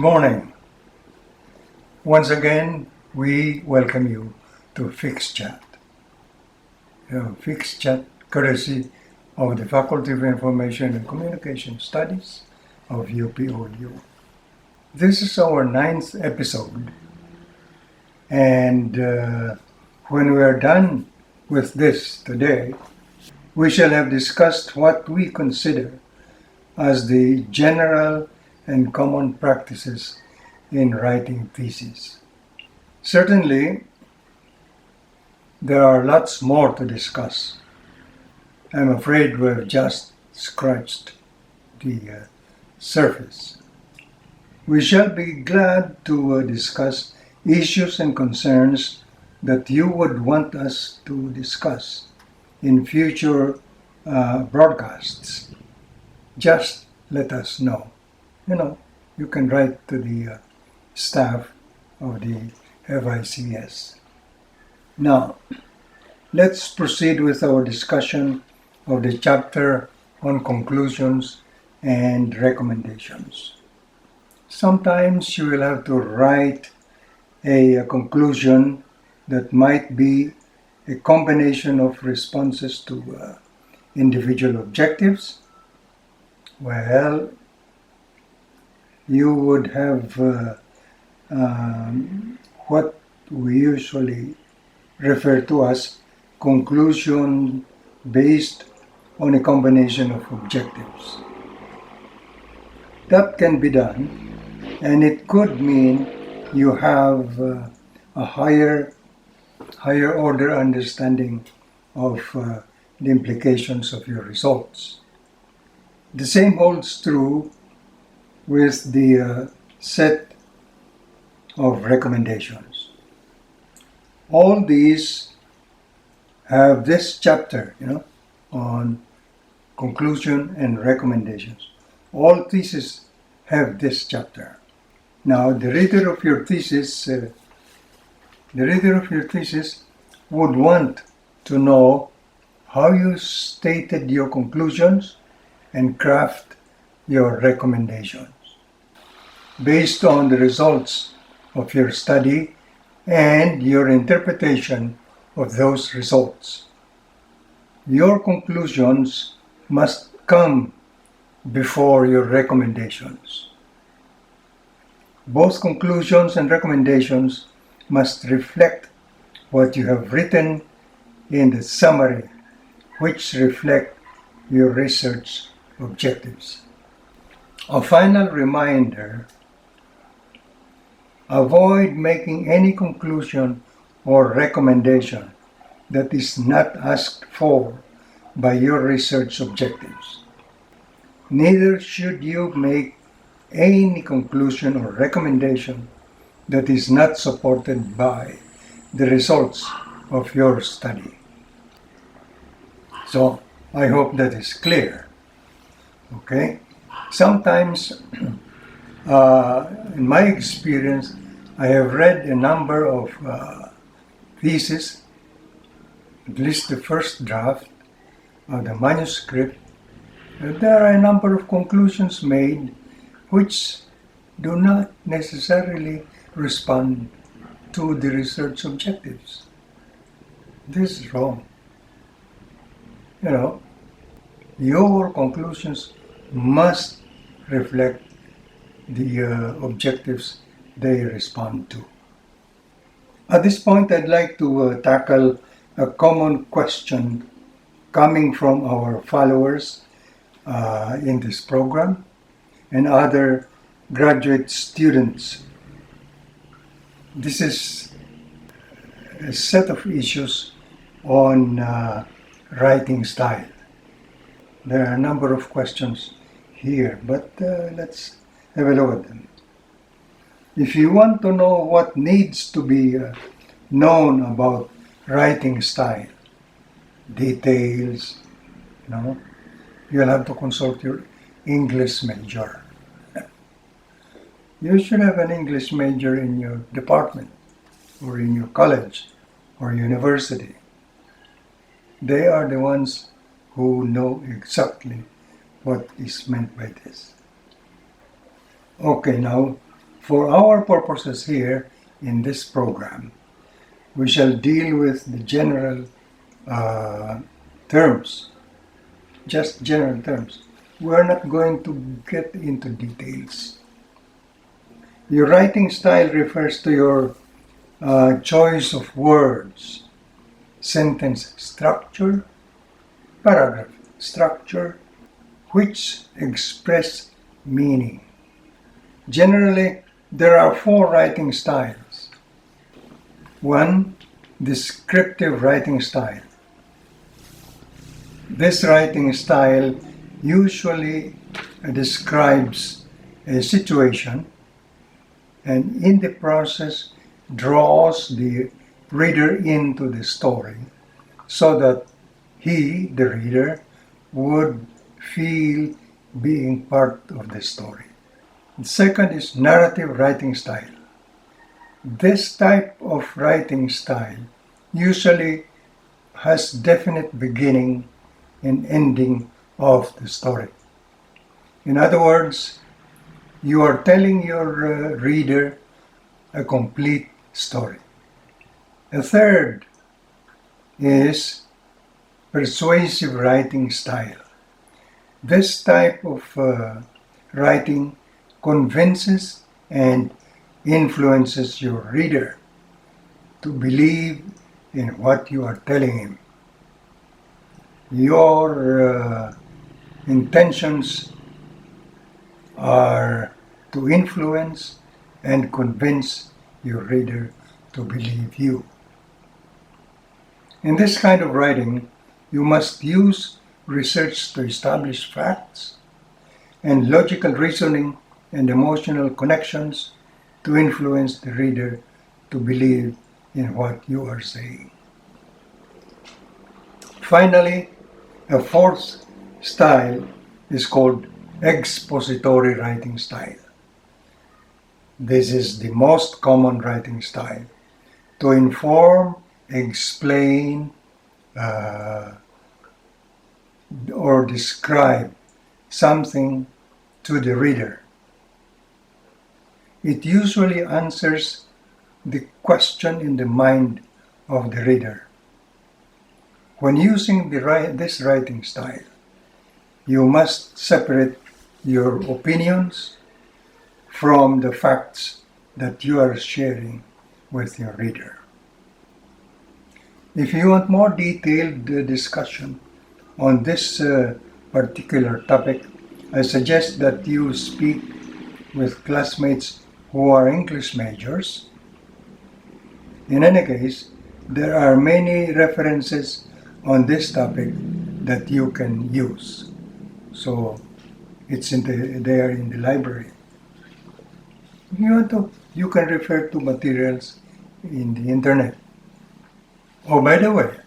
morning. Once again, we welcome you to FICS Chat. FICS Chat, courtesy of the Faculty of Information and Communication Studies of UPOU. This is our 9th episode, and when we are done with this today, we shall have discussed what we consider as the general and common practices in writing theses. Certainly, there are lots more to discuss. I'm afraid we've just scratched the surface. We shall be glad to discuss issues and concerns that you would want us to discuss in future broadcasts. Just let us know. You can write to the staff of the FICS. Now, let's proceed with our discussion of the chapter on conclusions and recommendations. Sometimes you will have to write a conclusion that might be a combination of responses to individual objectives. Well, you would have what we usually refer to as conclusion based on a combination of objectives. That can be done, and it could mean you have a higher order understanding of the implications of your results. The same holds true with the set of recommendations. All these have this chapter, on conclusion and recommendations. All theses have this chapter. Now, the reader of your thesis would want to know how you stated your conclusions and craft your recommendations based on the results of your study and your interpretation of those results. Your conclusions must come before your recommendations. Both conclusions and recommendations must reflect what you have written in the summary, which reflect your research objectives. A final reminder: avoid making any conclusion or recommendation that is not asked for by your research objectives. Neither should you make any conclusion or recommendation that is not supported by the results of your study. So, I hope that is clear. Okay? Sometimes, in my experience, I have read a number of theses, at least the first draft of the manuscript. There are a number of conclusions made which do not necessarily respond to the research objectives. This is wrong. Your conclusions must reflect the objectives they respond to. At this point, I'd like to tackle a common question coming from our followers in this program and other graduate students. This is a set of issues on writing style. There are a number of questions here, but let's have a look at them. If you want to know what needs to be known about writing style, details, you'll have to consult your English major. You should have an English major in your department or in your college or university. They are the ones who know exactly what is meant by this. Okay, now For our purposes here in this program, we shall deal with the general terms, just general terms. We're not going to get into details. Your writing style refers to your choice of words, sentence structure, paragraph structure, which express meaning. Generally, there are 4 writing styles. 1. Descriptive writing style. This writing style usually describes a situation and in the process draws the reader into the story so that he, the reader, would feel being part of the story. The second is narrative writing style. This type of writing style usually has definite beginning and ending of the story. In other words, you are telling your reader a complete story. A third is persuasive writing style. This type of writing convinces and influences your reader to believe in what you are telling him. Your intentions are to influence and convince your reader to believe you. In this kind of writing, you must use research to establish facts and logical reasoning and emotional connections to influence the reader to believe in what you are saying. Finally, a 4th style is called expository writing style. This is the most common writing style to inform, explain, or describe something to the reader. It usually answers the question in the mind of the reader. When using this writing style, you must separate your opinions from the facts that you are sharing with your reader. If you want more detailed discussion on this particular topic, I suggest that you speak with classmates who are English majors. In any case, there are many references on this topic that you can use. So it's there in the library. If you want to, you can refer to materials in the internet. Oh, by the way,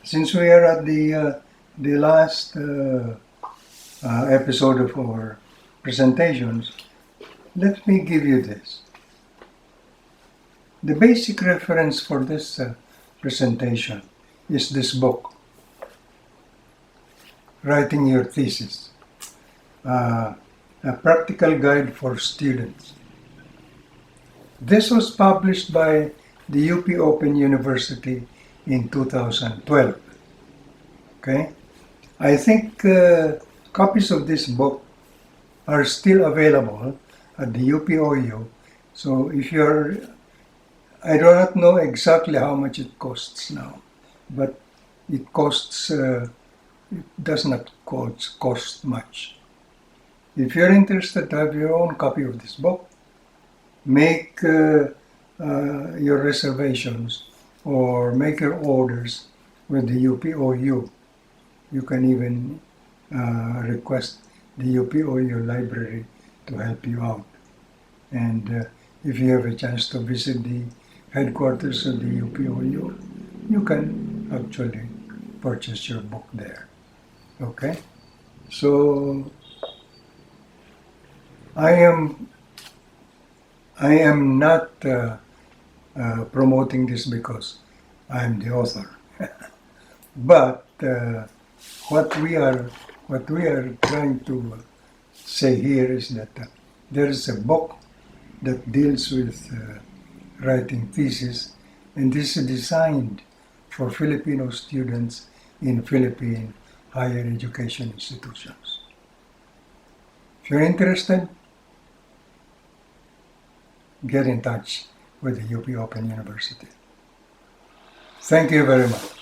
since we are at the last episode of our presentations, let me give you this. The basic reference for this presentation is this book, Writing Your Thesis, a practical guide for students. This was published by the UP Open University in 2012. Okay, I think copies of this book are still available at the UPOU. So if you're, I do not know exactly how much it costs now, but it costs, it does not cost much. If you're interested to have your own copy of this book, make your reservations or make your orders with the UPOU. You can even request the UPOU library to help you out. And if you have a chance to visit the headquarters of the UPOU, you can actually purchase your book there. Okay? So I am not promoting this because I'm the author, but what we are trying to say here is that there is a book that deals with writing thesis, and this is designed for Filipino students in Philippine higher education institutions. If you're interested, get in touch with the UP Open University. Thank you very much.